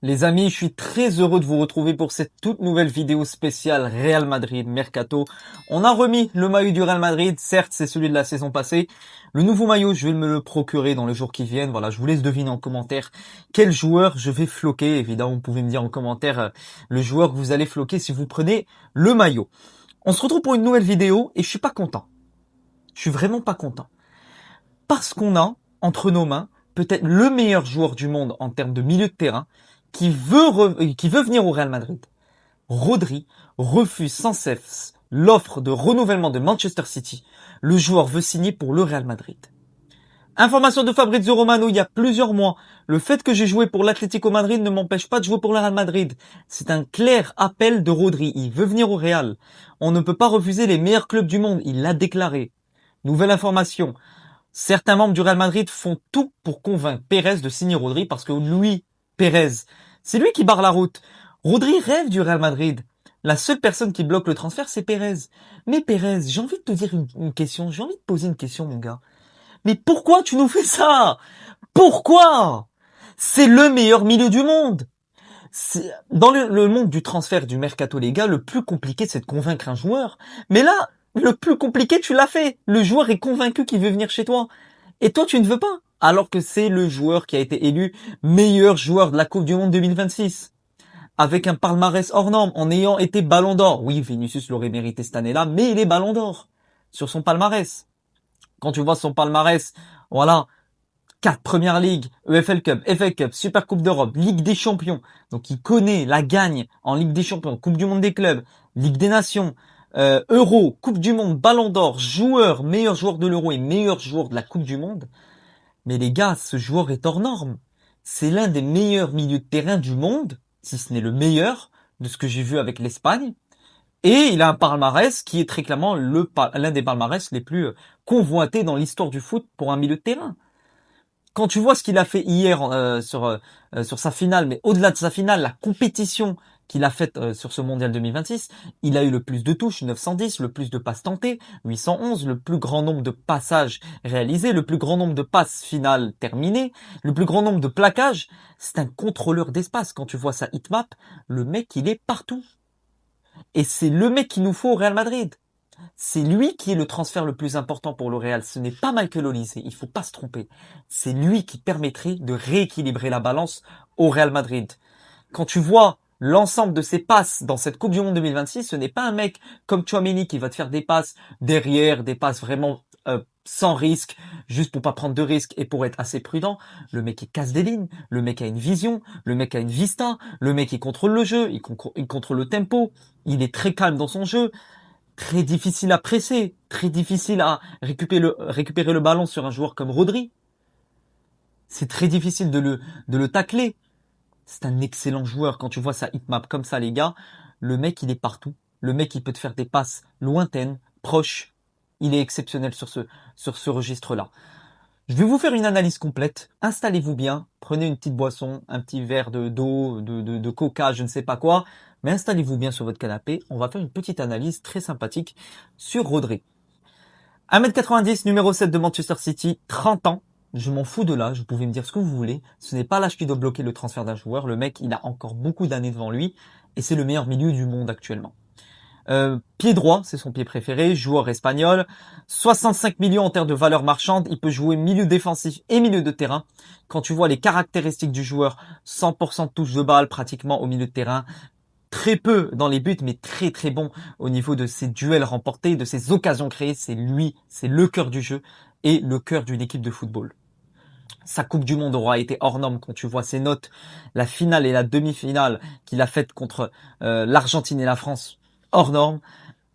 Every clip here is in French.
Les amis, je suis très heureux de vous retrouver pour cette toute nouvelle vidéo spéciale Real Madrid Mercato. On a remis le maillot du Real Madrid, certes c'est celui de la saison passée. Le nouveau maillot, je vais me le procurer dans les jours qui viennent. Voilà, je vous laisse deviner en commentaire quel joueur je vais floquer. Évidemment, vous pouvez me dire en commentaire le joueur que vous allez floquer si vous prenez le maillot. On se retrouve pour une nouvelle vidéo et je suis pas content. Je suis vraiment pas content. Parce qu'on a entre nos mains peut-être le meilleur joueur du monde en termes de milieu de terrain qui veut venir au Real Madrid. Rodri refuse sans cesse l'offre de renouvellement de Manchester City. Le joueur veut signer pour le Real Madrid. Information de Fabrizio Romano il y a plusieurs mois. Le fait que j'ai joué pour l'Atlético Madrid ne m'empêche pas de jouer pour le Real Madrid. C'est un clair appel de Rodri. Il veut venir au Real. On ne peut pas refuser les meilleurs clubs du monde. Il l'a déclaré. Nouvelle information. Certains membres du Real Madrid font tout pour convaincre Pérez de signer Rodri parce que lui, Pérez, c'est lui qui barre la route. Rodri rêve du Real Madrid. La seule personne qui bloque le transfert, c'est Pérez. Mais Pérez, j'ai envie de te dire une question, j'ai envie de poser une question, mon gars. Mais pourquoi tu nous fais ça? Pourquoi? C'est le meilleur milieu du monde. Dans le monde du transfert du mercato, les gars, le plus compliqué, c'est de convaincre un joueur. Mais là, le plus compliqué, tu l'as fait. Le joueur est convaincu qu'il veut venir chez toi. Et toi, tu ne veux pas. Alors que c'est le joueur qui a été élu meilleur joueur de la Coupe du Monde 2026. Avec un palmarès hors norme, en ayant été Ballon d'Or. Oui, Vinicius l'aurait mérité cette année-là, mais il est Ballon d'Or. Sur son palmarès. Quand tu vois son palmarès, voilà, 4 Première Ligue, EFL Cup, FA Cup, Super Coupe d'Europe, Ligue des Champions. Donc il connaît la gagne en Ligue des Champions, Coupe du Monde des clubs, Ligue des Nations, Euro, Coupe du Monde, Ballon d'Or, joueur, meilleur joueur de l'Euro et meilleur joueur de la Coupe du Monde. Mais les gars, ce joueur est hors norme. C'est l'un des meilleurs milieux de terrain du monde, si ce n'est le meilleur de ce que j'ai vu avec l'Espagne. Et il a un palmarès qui est très clairement l'un des palmarès les plus convoités dans l'histoire du foot pour un milieu de terrain. Quand tu vois ce qu'il a fait hier sur sa finale, mais au-delà de sa finale, la compétition qu'il a faite sur ce mondial 2026, il a eu le plus de touches, 910, le plus de passes tentées, 811, le plus grand nombre de passages réalisés, le plus grand nombre de passes finales terminées, le plus grand nombre de plaquages. C'est un contrôleur d'espace. Quand tu vois sa hitmap, le mec, il est partout. Et c'est le mec qu'il nous faut au Real Madrid. C'est lui qui est le transfert le plus important pour le Real. Ce n'est pas Michael Olise, il faut pas se tromper. C'est lui qui permettrait de rééquilibrer la balance au Real Madrid. Quand tu vois l'ensemble de ses passes dans cette Coupe du Monde 2026, ce n'est pas un mec comme Tchouaméni qui va te faire des passes derrière, des passes vraiment sans risque, juste pour pas prendre de risques et pour être assez prudent. Le mec il casse des lignes, le mec a une vision, le mec a une vista, le mec il contrôle le jeu, il contrôle le tempo, il est très calme dans son jeu. Très difficile à presser, très difficile à récupérer le ballon sur un joueur comme Rodri. C'est très difficile de le tacler. C'est un excellent joueur. Quand tu vois sa hitmap comme ça, les gars, le mec, il est partout. Le mec, il peut te faire des passes lointaines, proches. Il est exceptionnel sur ce registre-là. Je vais vous faire une analyse complète. Installez-vous bien, prenez une petite boisson, un petit verre d'eau, de coca, je ne sais pas quoi. Mais installez-vous bien sur votre canapé. On va faire une petite analyse très sympathique sur Rodri. 1m90, numéro 7 de Manchester City, 30 ans. Je m'en fous de l'âge, vous pouvez me dire ce que vous voulez. Ce n'est pas l'âge qui doit bloquer le transfert d'un joueur. Le mec, il a encore beaucoup d'années devant lui. Et c'est le meilleur milieu du monde actuellement. Pied droit, c'est son pied préféré, joueur espagnol, 65 millions en termes de valeur marchande, il peut jouer milieu défensif et milieu de terrain. Quand tu vois les caractéristiques du joueur, 100% de touche de balle pratiquement au milieu de terrain, très peu dans les buts, mais très très bon au niveau de ses duels remportés, de ses occasions créées, c'est lui, c'est le cœur du jeu et le cœur d'une équipe de football. Sa Coupe du Monde aura été hors norme quand tu vois ses notes, la finale et la demi-finale qu'il a faite contre l'Argentine et la France, hors norme.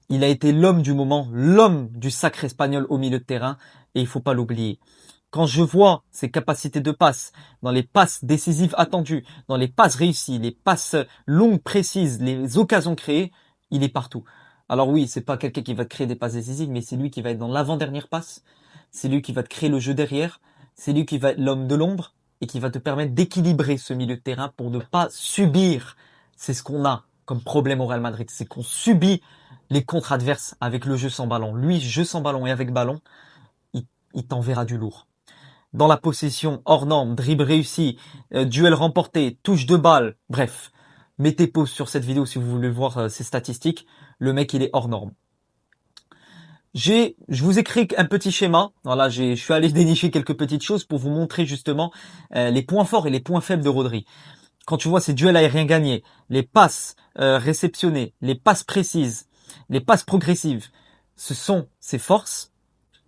Il a été l'homme du moment, l'homme du sacre espagnol au milieu de terrain, et il faut pas l'oublier. Quand je vois ses capacités de passe, dans les passes décisives attendues, dans les passes réussies, les passes longues précises, les occasions créées, il est partout. Alors oui, c'est pas quelqu'un qui va te créer des passes décisives, mais c'est lui qui va être dans l'avant-dernière passe, c'est lui qui va te créer le jeu derrière, c'est lui qui va être l'homme de l'ombre, et qui va te permettre d'équilibrer ce milieu de terrain pour ne pas subir. C'est ce qu'on a comme problème au Real Madrid, c'est qu'on subit les contres adverses avec le jeu sans ballon. Lui, jeu sans ballon et avec ballon, il t'enverra du lourd. dans la possession, hors norme, dribble réussi, duel remporté, touche de balle, bref. Mettez pause sur cette vidéo si vous voulez voir ses statistiques. Le mec, il est hors norme. Je vous ai créé un petit schéma. Voilà, je suis allé dénicher quelques petites choses pour vous montrer justement les points forts et les points faibles de Rodri. Quand tu vois ces duels aériens gagnés, les passes réceptionnées, les passes précises, les passes progressives, ce sont ses forces.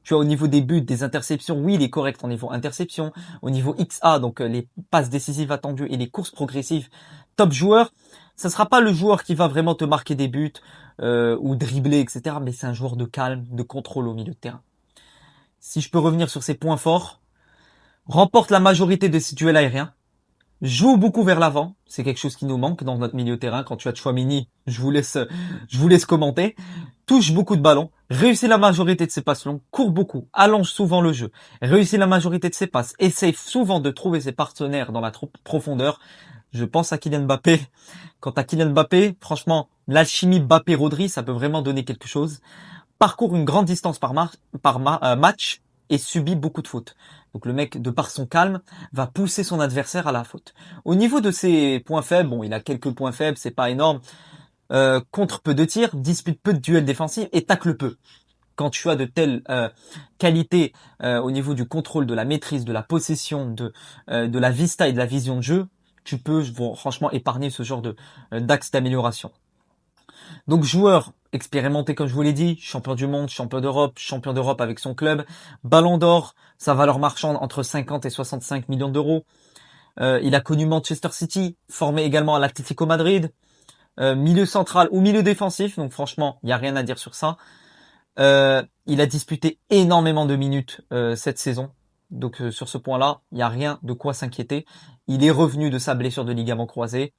Tu vois, au niveau des buts, des interceptions, oui, il est correct au niveau interception. Au niveau XA, donc les passes décisives attendues et les courses progressives, top joueur. Ça sera pas le joueur qui va vraiment te marquer des buts ou dribbler, etc. Mais c'est un joueur de calme, de contrôle au milieu de terrain. Si je peux revenir sur ses points forts, remporte la majorité de ses duels aériens, joue beaucoup vers l'avant, c'est quelque chose qui nous manque dans notre milieu de terrain. Quand tu as Tchouaméni, je vous laisse commenter. Touche beaucoup de ballons, réussit la majorité de ses passes longues, court beaucoup, allonge souvent le jeu, réussit la majorité de ses passes, essaye souvent de trouver ses partenaires dans la profondeur. Je pense à Kylian Mbappé. Quant à Kylian Mbappé, franchement, l'alchimie Mbappé-Rodri, ça peut vraiment donner quelque chose. Parcourt une grande distance par match et subit beaucoup de fautes. Donc le mec, de par son calme, va pousser son adversaire à la faute. Au niveau de ses points faibles, bon, il a quelques points faibles, c'est pas énorme. Contre peu de tirs, dispute peu de duels défensifs et tacle peu. Quand tu as de telles qualités au niveau du contrôle, de la maîtrise, de la possession, de la vista et de la vision de jeu, tu peux franchement épargner ce genre d'axe d'amélioration. Donc joueur expérimenté comme je vous l'ai dit, champion du monde, champion d'Europe avec son club, ballon d'or, sa valeur marchande entre 50 et 65 millions d'euros. Il a connu Manchester City, formé également à l'Atlético Madrid, milieu central ou milieu défensif, donc franchement, il n'y a rien à dire sur ça. Il a disputé énormément de minutes cette saison, donc sur ce point-là, il n'y a rien de quoi s'inquiéter. Il est revenu de sa blessure de ligament croisé,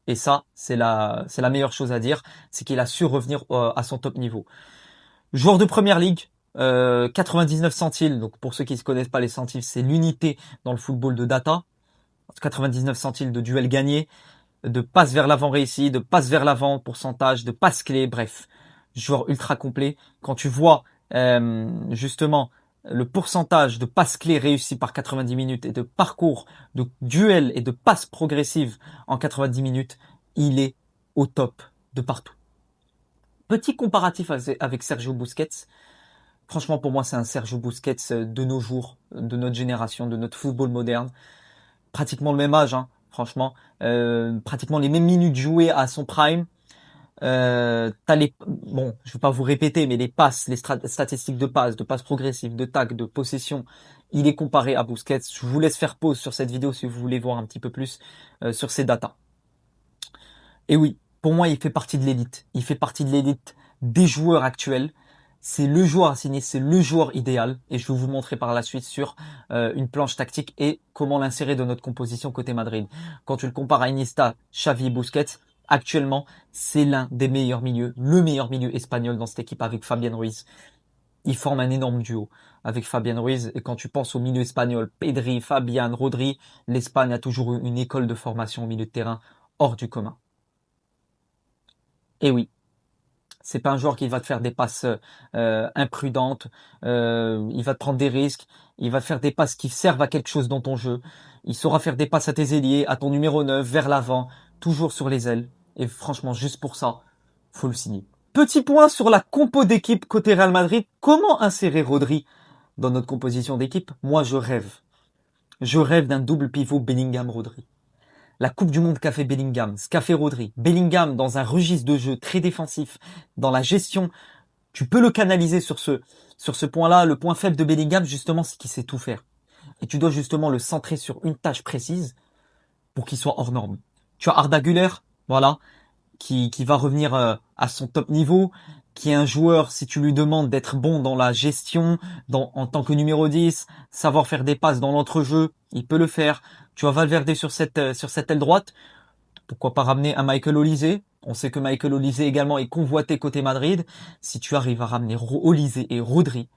et ça, c'est la meilleure chose à dire, c'est qu'il a su revenir à son top niveau. Joueur de première ligue, 99 centiles, donc pour ceux qui ne connaissent pas les centiles, c'est l'unité dans le football de data. 99 centiles de duel gagné, de passes vers l'avant réussi, de passes vers l'avant, pourcentage, de passes clés, bref. Joueur ultra complet. Quand tu vois justement le pourcentage de passes clés réussies par 90 minutes et de parcours, de duel et de passes progressives en 90 minutes, il est au top de partout. Petit comparatif avec Sergio Busquets. Franchement, pour moi, c'est un Sergio Busquets de nos jours, de notre génération, de notre football moderne. Pratiquement le même âge, hein, franchement. Pratiquement les mêmes minutes jouées à son prime. Bon, je vais pas vous répéter, mais les passes, les statistiques de passes progressives, de tac, de possession, il est comparé à Busquets. Je vous laisse faire pause sur cette vidéo si vous voulez voir un petit peu plus sur ces datas. Et oui, pour moi, il fait partie de l'élite. Il fait partie de l'élite des joueurs actuels. C'est le joueur à signer, c'est le joueur idéal. Et je vais vous montrer par la suite sur une planche tactique et comment l'insérer dans notre composition côté Madrid. Quand tu le compares à Iniesta, Xavi et Busquets, actuellement, c'est l'un des meilleurs milieux, le meilleur milieu espagnol dans cette équipe avec Fabien Ruiz. Ils forment un énorme duo avec Fabien Ruiz. Et quand tu penses au milieu espagnol, Pedri, Fabian, Rodri, l'Espagne a toujours eu une école de formation au milieu de terrain hors du commun. Et oui, c'est pas un joueur qui va te faire des passes imprudentes, il va te prendre des risques, il va te faire des passes qui servent à quelque chose dans ton jeu. Il saura faire des passes à tes ailiers, à ton numéro 9, vers l'avant, toujours sur les ailes. Et franchement, juste pour ça, faut le signer. Petit point sur la compo d'équipe côté Real Madrid. Comment insérer Rodri dans notre composition d'équipe? Moi, je rêve. Je rêve d'un double pivot Bellingham-Rodri. La Coupe du Monde qu'a fait Bellingham, ce qu'a fait Rodri. Bellingham dans un registre de jeu très défensif, dans la gestion, tu peux le canaliser sur ce point-là. Le point faible de Bellingham, justement, c'est qu'il sait tout faire. Et tu dois justement le centrer sur une tâche précise pour qu'il soit hors norme. Tu as Arda Güler, voilà, qui va revenir à son top niveau, qui est un joueur, si tu lui demandes d'être bon dans la gestion, en tant que numéro 10, savoir faire des passes dans l'entrejeu, il peut le faire. Tu as Valverde sur cette aile droite. Pourquoi pas ramener un Michael Olise? On sait que Michael Olise également est convoité côté Madrid. Si tu arrives à ramener Olise et Rodri,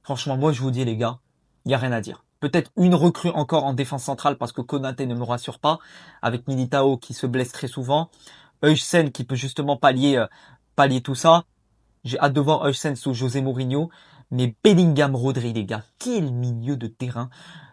franchement, moi je vous dis les gars, il n'y a rien à dire. Peut-être une recrue encore en défense centrale parce que Konaté ne me rassure pas, avec Militao qui se blesse très souvent. Huysen qui peut justement pallier tout ça. J'ai hâte de voir Huysen sous José Mourinho. Mais Bellingham, Rodri, les gars, quel milieu de terrain.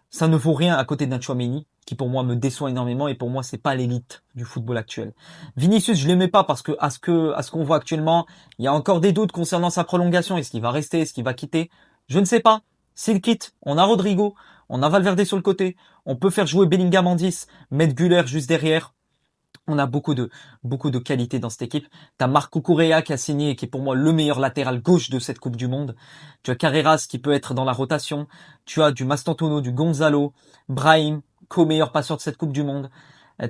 Ça ne vaut rien à côté d'un Tchouaméni, qui pour moi me déçoit énormément et pour moi c'est pas l'élite du football actuel. Vinicius, je l'aimais pas parce que à ce qu'on voit actuellement, il y a encore des doutes concernant sa prolongation. Est-ce qu'il va rester, est-ce qu'il va quitter? Je ne sais pas. S'il quitte, on a Rodrigo, on a Valverde sur le côté, on peut faire jouer Bellingham en 10, mettre Güler juste derrière. On a beaucoup de qualité dans cette équipe. T'as Marco Correa qui a signé et qui est pour moi le meilleur latéral gauche de cette Coupe du Monde. Tu as Carreras qui peut être dans la rotation. Tu as du Mastantuono, du Gonzalo, Brahim, co-meilleur passeur de cette Coupe du Monde.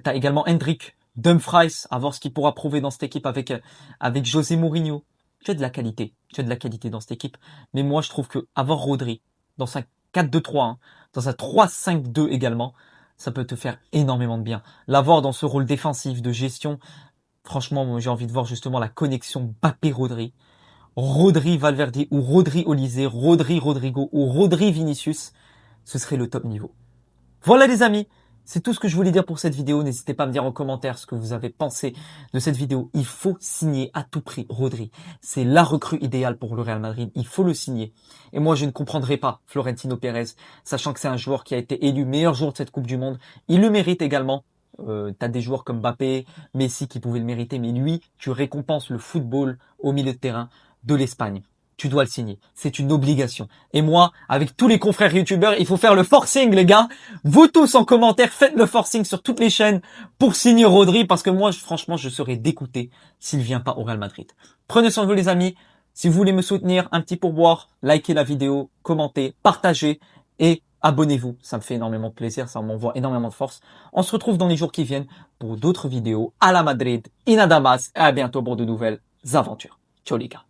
T'as également Hendrik, Dumfries, à voir ce qu'il pourra prouver dans cette équipe avec José Mourinho. Tu as de la qualité. Tu as de la qualité dans cette équipe. Mais moi, je trouve que avoir Rodri dans un 4-2-3, hein, dans un 3-5-2 également, ça peut te faire énormément de bien. L'avoir dans ce rôle défensif de gestion, franchement, j'ai envie de voir justement la connexion Mbappé-Rodri, Rodri-Valverde ou Rodri-Olysée, Rodri-Rodrigo ou Rodri-Vinicius, ce serait le top niveau. Voilà les amis, c'est tout ce que je voulais dire pour cette vidéo. N'hésitez pas à me dire en commentaire ce que vous avez pensé de cette vidéo. Il faut signer à tout prix Rodri. C'est la recrue idéale pour le Real Madrid. Il faut le signer. Et moi, je ne comprendrai pas Florentino Pérez, sachant que c'est un joueur qui a été élu meilleur joueur de cette Coupe du Monde. Il le mérite également. T'as des joueurs comme Mbappé, Messi qui pouvaient le mériter, mais lui, tu récompenses le football au milieu de terrain de l'Espagne. Tu dois le signer. C'est une obligation. Et moi, avec tous les confrères youtubeurs, il faut faire le forcing, les gars. Vous tous en commentaire, faites le forcing sur toutes les chaînes pour signer Rodri, parce que moi, franchement, je serais dégoûté s'il vient pas au Real Madrid. Prenez soin de vous, les amis. Si vous voulez me soutenir, un petit pourboire, likez la vidéo, commentez, partagez et abonnez-vous. Ça me fait énormément de plaisir, ça m'envoie énormément de force. On se retrouve dans les jours qui viennent pour d'autres vidéos à la Madrid, in Adamas, et à bientôt pour de nouvelles aventures. Ciao les gars.